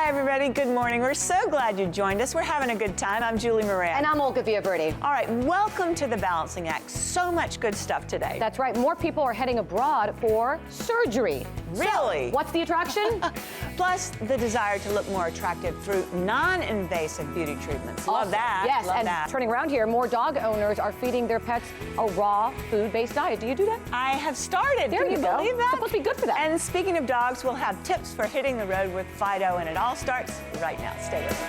Hi, everybody. Good morning. We're so glad you joined us. We're having a good time. I'm Julie Moran. And I'm Olga Villaverdi. All right, welcome to the Balancing Act. So much good stuff today. That's right. More people are heading abroad for surgery. Really? So, what's the attraction? Plus, the desire to look more attractive through non-invasive beauty treatments. Love that. Yes, Love and that. turning around here, more dog owners are feeding their pets a raw food-based diet. Do you do that? I have started. There Can you you go. believe that? It's supposed to be good for them. And speaking of dogs, we'll have tips for hitting the road with Fido, and it all starts right now. Stay with us.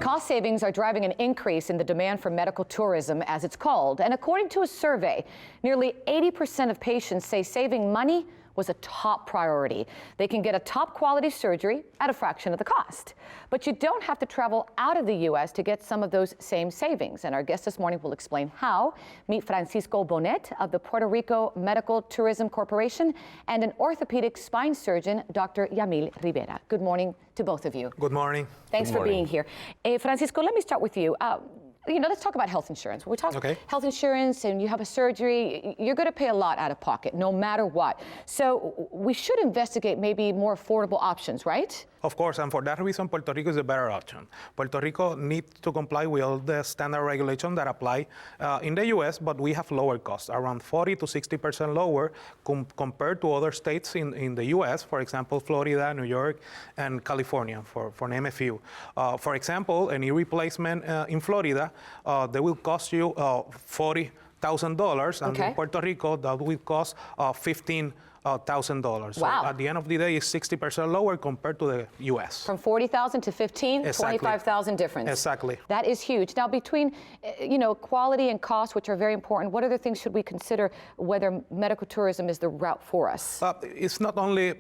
Cost savings are driving an increase in the demand for medical tourism, as it's called. And according to a survey, nearly 80% of patients say saving money was a top priority. They can get a top quality surgery at a fraction of the cost. But you don't have to travel out of the U.S. to get some of those same savings. And our guest this morning will explain how. Meet Francisco Bonet of the Puerto Rico Medical Tourism Corporation and an orthopedic spine surgeon, Dr. Jamé Rivera. Good morning to both of you. Good morning. Thanks for being here. Francisco, let me start with you. Let's talk about health insurance. When we talk health insurance and you have a surgery, you're going to pay a lot out of pocket, no matter what. So we should investigate maybe more affordable options, right? Of course, and for that reason, Puerto Rico is a better option. Puerto Rico needs to comply with all the standard regulations that apply in the U.S., but we have lower costs, around 40 to 60% lower compared to other states in the U.S., for example, Florida, New York, and California, for name a few. For example, a knee replacement in Florida, they will cost you $40,000, and in Puerto Rico, that will cost $15,000. So at the end of the day, it's 60% lower compared to the U.S. From 40,000 to 15, exactly. 25,000 difference. Exactly. That is huge. Now, between quality and cost, which are very important, what other things should we consider whether medical tourism is the route for us? It's not only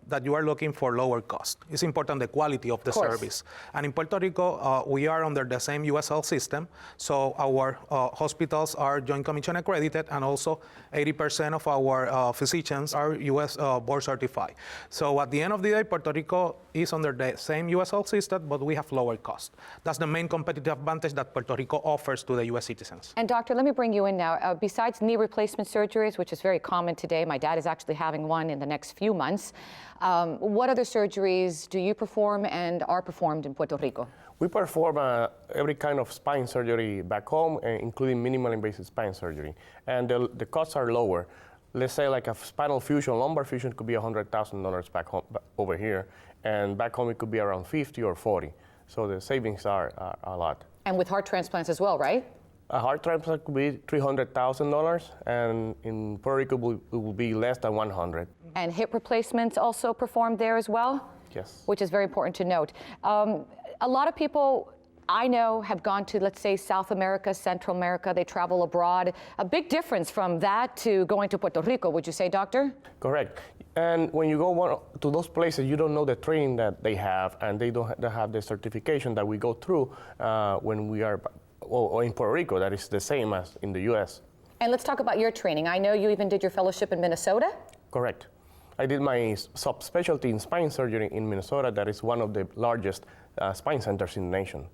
that you are looking for lower cost. It's important the quality of the service. And in Puerto Rico, we are under the same U.S. health system, so our hospitals are Joint Commission accredited, and also 80% of our physicians are U.S. board certified. So at the end of the day, Puerto Rico is under the same U.S. health system, but we have lower cost. That's the main competitive advantage that Puerto Rico offers to the U.S. citizens. And doctor, let me bring you in now. Besides knee replacement surgeries, which is very common today, my dad is actually having one in the next few months. What other surgeries do you perform and are performed in Puerto Rico? We perform every kind of spine surgery back home, including minimal invasive spine surgery. And the costs are lower. Let's say like a spinal fusion, lumbar fusion could be $100,000 back home, over here. And back home it could be around 50 or 40. So the savings are a lot. And with heart transplants as well, right? A heart transplant could be $300,000, and in Puerto Rico it will be less than 100. And hip replacements also performed there as well? Yes. Which is very important to note. A lot of people I know have gone to, let's say, South America, Central America. They travel abroad. A big difference from that to going to Puerto Rico, would you say, doctor? Correct. And when you go to those places, you don't know the training that they have, and they don't have the certification that we go through when we are in Puerto Rico. That is the same as in the U.S. And let's talk about your training. I know you even did your fellowship in Minnesota? Correct. I did my subspecialty in spine surgery in Minnesota. That is one of the largest spine centers in the nation.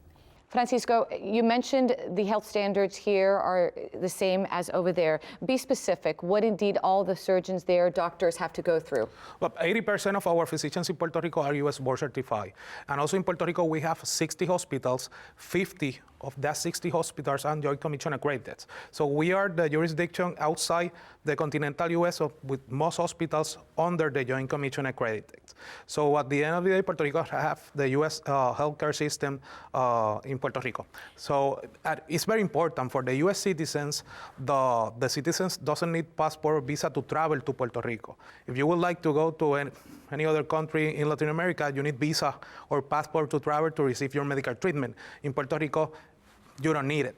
Francisco, you mentioned the health standards here are the same as over there. Be specific. What indeed all the surgeons there, doctors have to go through? Well, 80% of our physicians in Puerto Rico are U.S. board certified. And also in Puerto Rico, we have 60 hospitals. 50 of that 60 hospitals are Joint Commission accredited. So we are the jurisdiction outside the continental U.S. with most hospitals under the Joint Commission accredited. So at the end of the day, Puerto Rico have the U.S. healthcare system in Puerto Rico. So it's very important for the U.S. citizens. The citizens doesn't need passport or visa to travel to Puerto Rico. If you would like to go to any other country in Latin America, you need visa or passport to travel to receive your medical treatment. In Puerto Rico, you don't need it.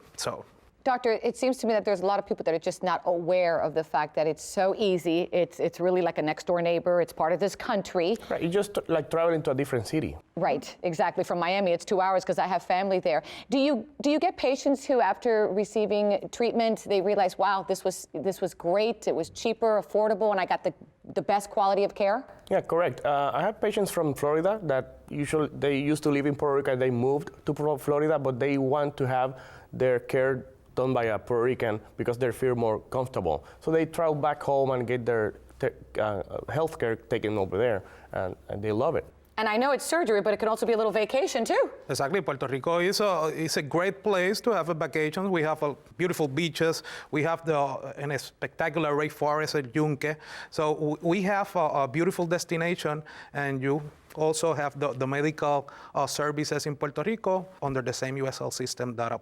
Doctor, it seems to me that there's a lot of people that are just not aware of the fact that it's so easy. It's really like a next door neighbor. It's part of this country. Right, you just like traveling to a different city. Right, exactly. From Miami, it's 2 hours because I have family there. Do you get patients who, after receiving treatment, they realize, wow, this was great. It was cheaper, affordable, and I got the best quality of care? Yeah, correct. I have patients from Florida that they used to live in Puerto Rico and they moved to Florida, but they want to have their care done by a Puerto Rican because they feel more comfortable. So they travel back home and get their health care taken over there, and they love it. And I know it's surgery, but it can also be a little vacation too. Exactly. Puerto Rico is a great place to have a vacation. We have beautiful beaches. We have a spectacular rainforest at Yunque. So we have a beautiful destination, and you also have the medical services in Puerto Rico under the same U.S. health system that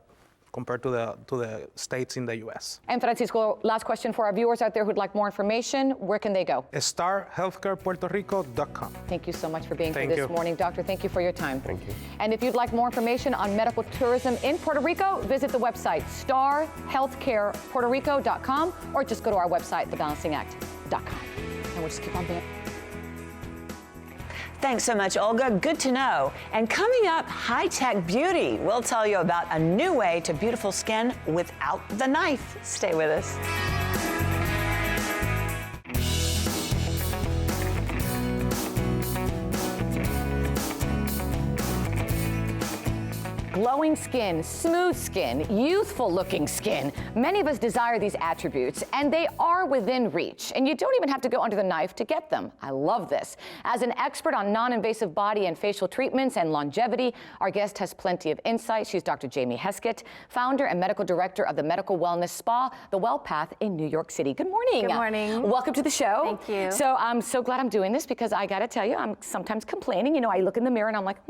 compared to the states in the U.S. And Francisco, last question for our viewers out there who'd like more information. Where can they go? starhealthcarepuertorico.com. Thank you so much for being here Thank this you. morning. Doctor, thank you for your time. Thank you. And if you'd like more information on medical tourism in Puerto Rico, visit the website starhealthcarepuertorico.com or just go to our website, thebalancingact.com. And we'll just keep on being. Thanks so much, Olga. Good to know. And coming up, high-tech beauty. We'll tell you about a new way to beautiful skin without the knife. Stay with us. Glowing skin, smooth skin, youthful-looking skin. Many of us desire these attributes, and they are within reach. And you don't even have to go under the knife to get them. I love this. As an expert on non-invasive body and facial treatments and longevity, our guest has plenty of insight. She's Dr. Jamé Heskett, founder and medical director of the medical wellness spa, The Well Path in New York City. Good morning. Good morning. Welcome to the show. Thank you. So I'm so glad I'm doing this because I got to tell you, I'm sometimes complaining. You know, I look in the mirror and I'm like,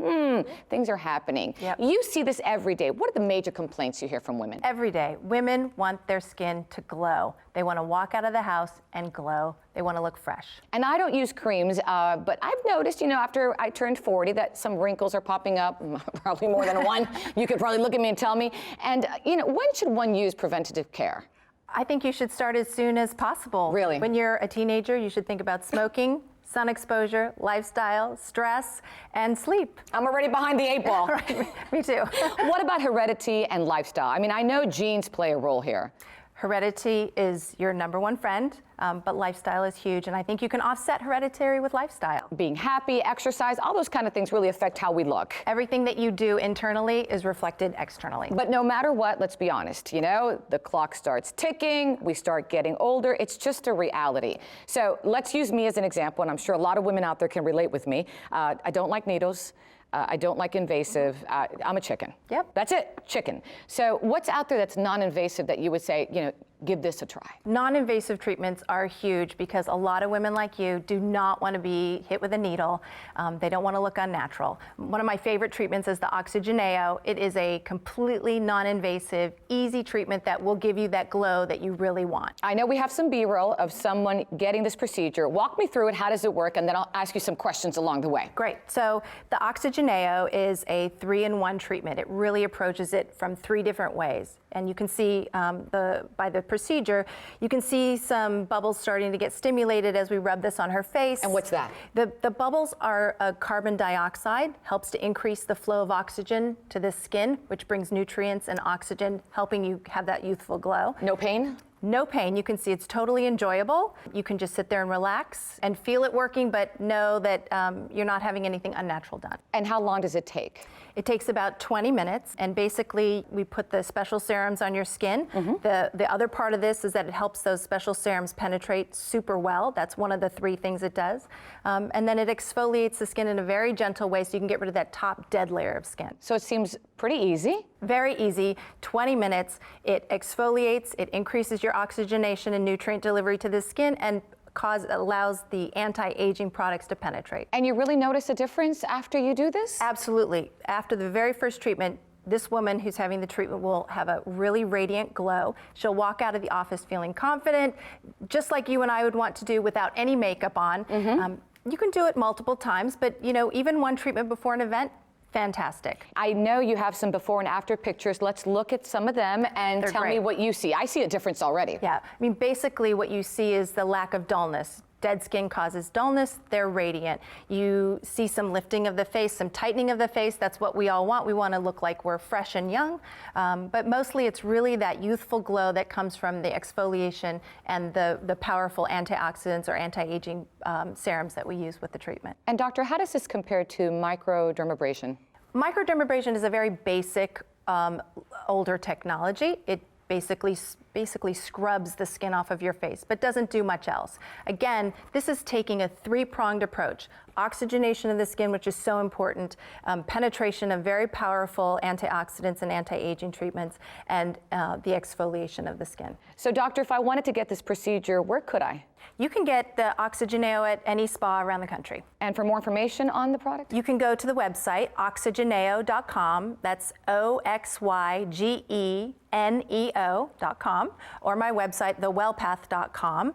things are happening. Yep. You see this every day. What are the major complaints you hear from women? Every day, women want their skin to glow. They want to walk out of the house and glow. They want to look fresh. And I don't use creams, but I've noticed, you know, after I turned 40 that some wrinkles are popping up, probably more than one. You could probably look at me and tell me. And, you know, when should one use preventative care? I think you should start as soon as possible. Really? When you're a teenager, you should think about smoking, sun exposure, lifestyle, stress, and sleep. I'm already behind the 8 ball. Right, me too. What about heredity and lifestyle? I mean, I know genes play a role here. Heredity is your #1 friend, but lifestyle is huge, and I think you can offset hereditary with lifestyle. Being happy, exercise, all those kind of things really affect how we look. Everything that you do internally is reflected externally. But no matter what, let's be honest, you know, the clock starts ticking, we start getting older, it's just a reality. So let's use me as an example, and I'm sure a lot of women out there can relate with me. I don't like needles. I don't like invasive. I'm a chicken. Yep. That's it, chicken. So what's out there that's non-invasive that you would say, you know, give this a try? Non-invasive treatments are huge because a lot of women like you do not want to be hit with a needle. They don't want to look unnatural. One of my favorite treatments is the Oxygeneo. It is a completely non-invasive, easy treatment that will give you that glow that you really want. I know we have some B-roll of someone getting this procedure. Walk me through it, how does it work, and then I'll ask you some questions along the way. Great. So the Oxygeneo is a 3-in-1 treatment. It really approaches it from 3 different ways. And you can see by the procedure, you can see some bubbles starting to get stimulated as we rub this on her face. And what's that? The bubbles are carbon dioxide, helps to increase the flow of oxygen to the skin, which brings nutrients and oxygen, helping you have that youthful glow. No pain? No pain. You can see it's totally enjoyable. You can just sit there and relax and feel it working, but know that you're not having anything unnatural done. And how long does it take? It takes about 20 minutes, and basically we put the special serums on your skin. The other part of this is that it helps those special serums penetrate super well. That's one of the 3 things it does. And then it exfoliates the skin in a very gentle way so you can get rid of that top dead layer of skin. So it seems pretty easy. Very easy, 20 minutes. It exfoliates, it increases your oxygenation and nutrient delivery to the skin, and allows the anti-aging products to penetrate. And you really notice a difference after you do this? Absolutely. After the very first treatment, this woman who's having the treatment will have a really radiant glow. She'll walk out of the office feeling confident, just like you and I would want to do without any makeup on. You can do it multiple times, but you know, even one treatment before an event Fantastic. I know you have some before and after pictures. Let's look at some of them and They're tell me great. what you see. I see a difference already. Yeah, I mean, basically what you see is the lack of dullness. Dead skin causes dullness, they're radiant. You see some lifting of the face, some tightening of the face. That's what we all want. We want to look like we're fresh and young. But mostly it's really that youthful glow that comes from the exfoliation and the powerful antioxidants or anti-aging serums that we use with the treatment. And doctor, how does this compare to microdermabrasion? Microdermabrasion is a very basic, older technology. It basically scrubs the skin off of your face, but doesn't do much else. Again, this is taking a three-pronged approach. Oxygenation of the skin, which is so important, penetration of very powerful antioxidants and anti-aging treatments, and the exfoliation of the skin. So doctor, if I wanted to get this procedure, where could I? You can get the Oxygeneo at any spa around the country. And for more information on the product? You can go to the website, oxygeneo.com. That's OXYGENEO.com, or my website, thewellpath.com.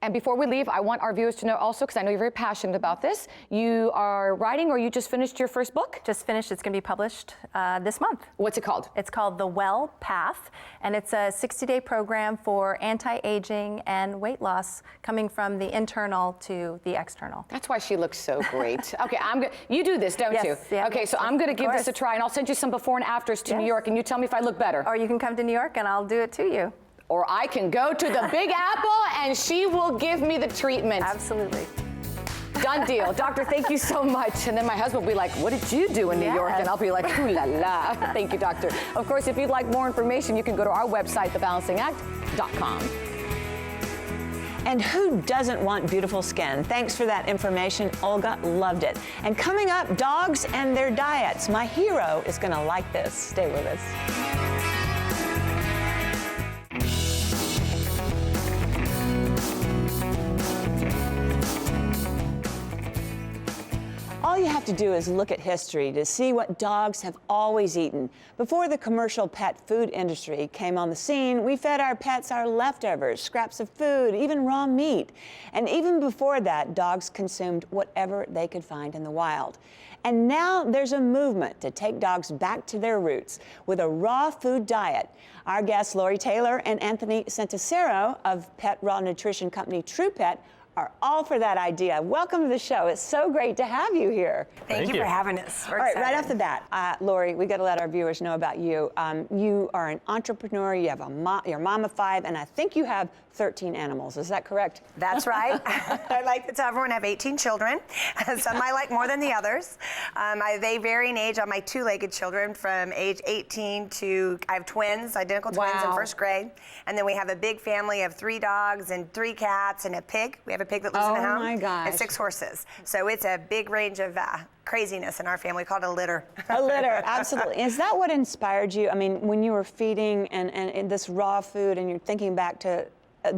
And before we leave, I want our viewers to know also, because I know you're very passionate about this, you are writing, or you just finished your first book? Just finished. It's going to be published this month. What's it called? It's called The Well Path, and it's a 60-day program for anti-aging and weight loss, coming from the internal to the external. That's why she looks so great. Okay, you do this, don't Yes, you? yeah, okay, so of I'm going to give this a course. try, and I'll send you some before and afters to New Yes. York, and you tell me if I look better. Or you can come to New York and I'll do it to you. Or I can go to the Big Apple, and she will give me the treatment. Absolutely. Done deal. Doctor, thank you so much. And then my husband will be like, what did you do in New York? And I'll be like, ooh la la. Thank you, doctor. Of course, if you'd like more information, you can go to our website, thebalancingact.com. And who doesn't want beautiful skin? Thanks for that information. Olga loved it. And coming up, dogs and their diets. My hero is going to like this. Stay with us. All you have to do is look at history to see what dogs have always eaten. Before the commercial pet food industry came on the scene, we fed our pets our leftovers, scraps of food, even raw meat. And even before that, dogs consumed whatever they could find in the wild. And now there's a movement to take dogs back to their roots with a raw food diet. Our guests, Lori Taylor and Anthony Santicero of pet raw nutrition company True Pet, are all for that idea. Welcome to the show. It's so great to have you here. Thank you for having us. We're All right, right excited. off the bat, Lori, we got to let our viewers know about you. You are an entrepreneur. You have you're a mom of 5, and I think you have 13 animals. Is that correct? That's right. I like to tell everyone I have 18 children. Some I like more than the others. They vary in age on my 2-legged children from age 18 to, I have twins, identical twins in Wow. first grade. And then we have a big family of 3 dogs and 3 cats and a pig. We have a pig that lives in the Oh, home. my gosh. And 6 horses. So it's a big range of craziness in our family. We call it a litter. A litter, absolutely. Is that what inspired you? I mean, when you were feeding and this raw food and you're thinking back to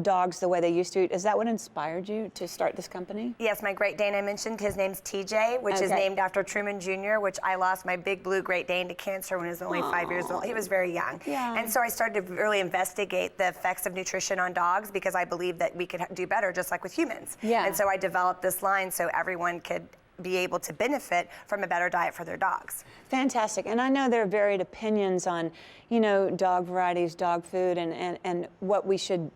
dogs the way they used to eat, is that what inspired you to start this company? Yes, my Great Dane I mentioned, his name's TJ, which is Okay. named after Truman Jr., which I lost my big blue Great Dane to cancer when he was only 5 years old. He was very young. Yeah. And so I started to really investigate the effects of nutrition on dogs because I believed that we could do better just like with humans. Yeah. And so I developed this line so everyone could be able to benefit from a better diet for their dogs. Fantastic. And I know there are varied opinions on, dog varieties, dog food, and what we should,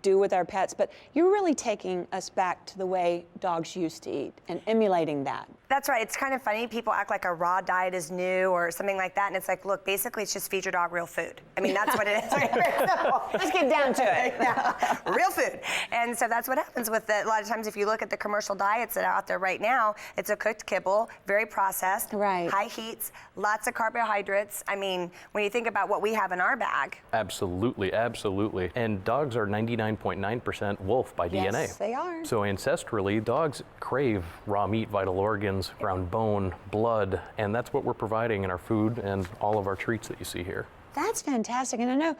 do with our pets. But you're really taking us back to the way dogs used to eat and emulating that. That's right. It's kind of funny. People act like a raw diet is new or something like that. And it's like, look, basically it's just feed your dog real food. I mean, that's what it is. Let's get down to it. Yeah, real food. And so that's what happens with it. A lot of times if you look at the commercial diets that are out there right now, it's a cooked kibble, very processed, Right. high heats, lots of carbohydrates. I mean, when you think about what we have in our bag. Absolutely, absolutely. And dogs are 99.9% wolf by DNA. Yes, they are. So ancestrally, dogs crave raw meat, vital organs, ground bone, blood, and that's what we're providing in our food and all of our treats that you see here. That's fantastic. And I know,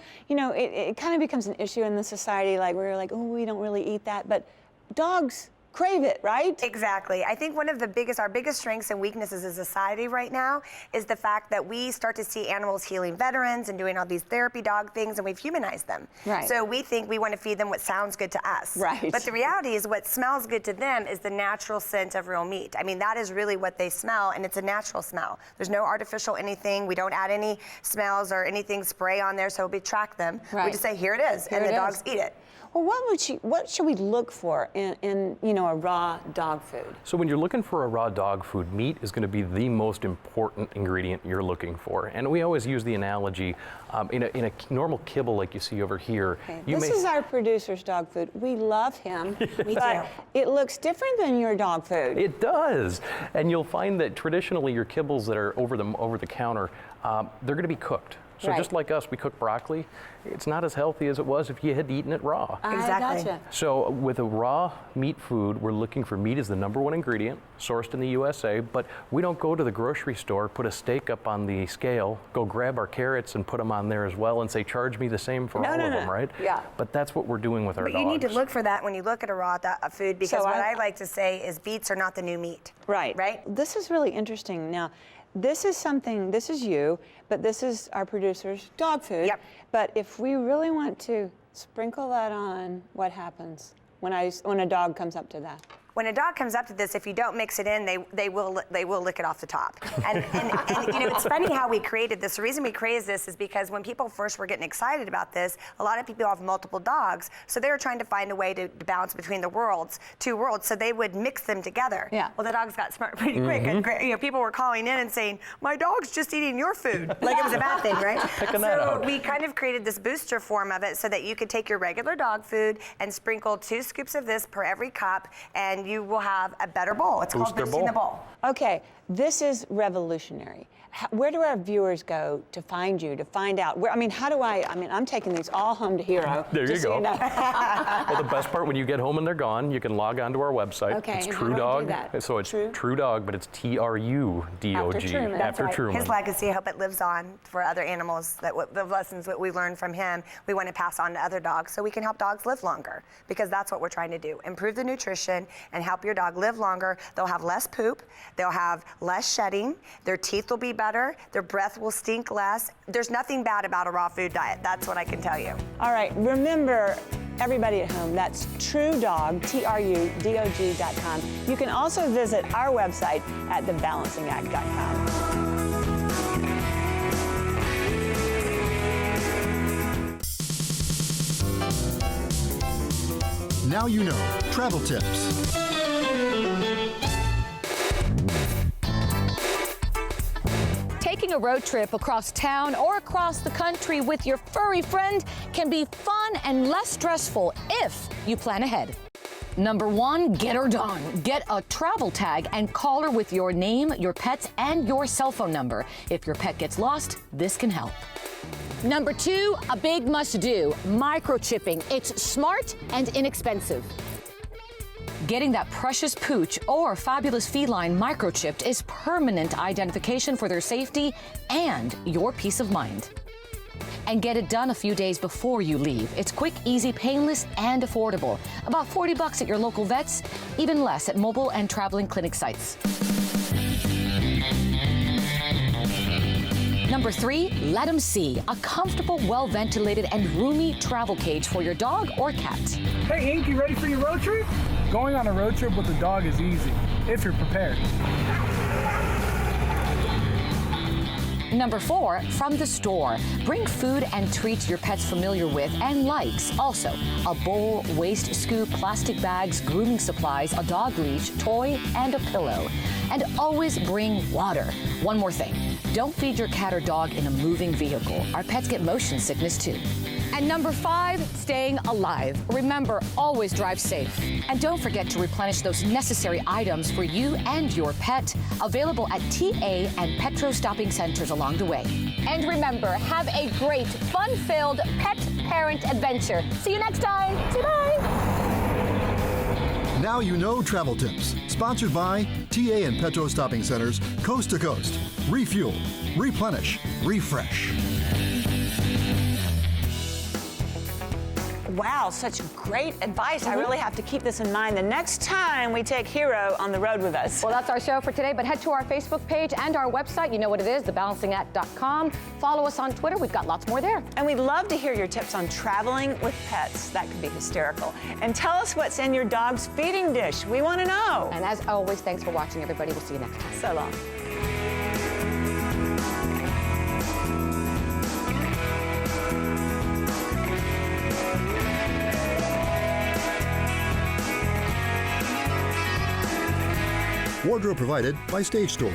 it kind of becomes an issue in the society, like we're like, oh, we don't really eat that. But dogs crave it, right? Exactly. I think one of our biggest strengths and weaknesses as a society right now is the fact that we start to see animals healing veterans and doing all these therapy dog things, and we've humanized them. Right. So we think we want to feed them what sounds good to us. Right. But the reality is what smells good to them is the natural scent of real meat. I mean, that is really what they smell, and it's a natural smell. There's no artificial anything. We don't add any smells or anything spray on there so we track them. Right. We just say, here it is, and the dogs eat it. Well, what should we look for in a raw dog food? So when you're looking for a raw dog food, meat is going to be the most important ingredient you're looking for. And we always use the analogy in a normal kibble like you see over here. Okay. This is our producer's dog food. We love him, but it looks different than your dog food. It does. And you'll find that traditionally your kibbles that are over the counter, they're going to be cooked. So Right. just like us, we cook broccoli. It's not as healthy as it was if you had eaten it raw. Exactly. I gotcha. So with a raw meat food, we're looking for meat as the #1 ingredient, sourced in the USA, but we don't go to the grocery store, put a steak up on the scale, go grab our carrots and put them on there as well and say, charge me the same for all of them, right? Yeah. But that's what we're doing with our But dogs. you need to look for that when you look at a raw food, because So what I like to say is beets are not the new meat. Right. Right? This is really interesting. Now, this is you, but this is our producer's dog food. Yep. But if we really want to sprinkle that on, what happens when a dog comes up to that? When a dog comes up to this, if you don't mix it in, they will lick it off the top. And it's funny how we created this. The reason we created this is because when people first were getting excited about this, a lot of people have multiple dogs, so they were trying to find a way to balance between the two worlds, so they would mix them together. Yeah. Well, the dogs got smart pretty quick, and people were calling in and saying, "My dog's just eating your food," like it was a bad thing, right? Picking that So out. we kind of created this booster form of it so that you could take your regular dog food and sprinkle 2 scoops of this per every cup, and you will have a better bowl. It's called Booster boosting the bowl. Okay, this is revolutionary. Where do our viewers go to find you, to find out? I'm taking these all home to Hero. There you just so go. know. Well, the best part, when you get home and they're gone, you can log on to our website. Okay, It's and True how do I do Dog. that? So it's True? True Dog, but it's TRUDOG. After Truman. That's After right. Truman. His legacy, I hope it lives on for other animals, the lessons that we learned from him, we want to pass on to other dogs so we can help dogs live longer, because that's what we're trying to do. Improve the nutrition and help your dog live longer. They'll have less poop, they'll have less shedding, their teeth will be better, their breath will stink less. There's nothing bad about a raw food diet. That's what I can tell you. All right, remember, everybody at home, that's TrueDog, TRUDOG.com. You can also visit our website at thebalancingact.com. Now you know. Travel tips. Taking a road trip across town or across the country with your furry friend can be fun and less stressful if you plan ahead. Number 1, get her done. Get a travel tag and call her with your name, your pets, and your cell phone number. If your pet gets lost, this can help. Number 2, a big must-do, microchipping. It's smart and inexpensive. Getting that precious pooch or fabulous feline microchipped is permanent identification for their safety and your peace of mind. And get it done a few days before you leave. It's quick, easy, painless, and affordable. About $40 at your local vets, even less at mobile and traveling clinic sites. Number 3, let them see. A comfortable, well-ventilated, and roomy travel cage for your dog or cat. Hey, Ink, you ready for your road trip? Going on a road trip with a dog is easy, if you're prepared. Number 4, from the store. Bring food and treats your pet's familiar with and likes. Also, a bowl, waste scoop, plastic bags, grooming supplies, a dog leash, toy, and a pillow. And always bring water. One more thing, don't feed your cat or dog in a moving vehicle. Our pets get motion sickness too. And number 5, staying alive. Remember, always drive safe. And don't forget to replenish those necessary items for you and your pet, available at TA and Petro stopping centers along the way. And remember, have a great, fun-filled pet-parent adventure. See you next time. Say bye. Now you know travel tips. Sponsored by TA and Petro Stopping Centers, coast to coast. Refuel, replenish, refresh. Wow, such great advice. I really have to keep this in mind the next time we take Hero on the road with us. Well, that's our show for today, but head to our Facebook page and our website. You know what it is, thebalancingact.com. Follow us on Twitter. We've got lots more there. And we'd love to hear your tips on traveling with pets. That could be hysterical. And tell us what's in your dog's feeding dish. We want to know. And as always, thanks for watching, everybody. We'll see you next time. So long. Wardrobe provided by Stage Stores.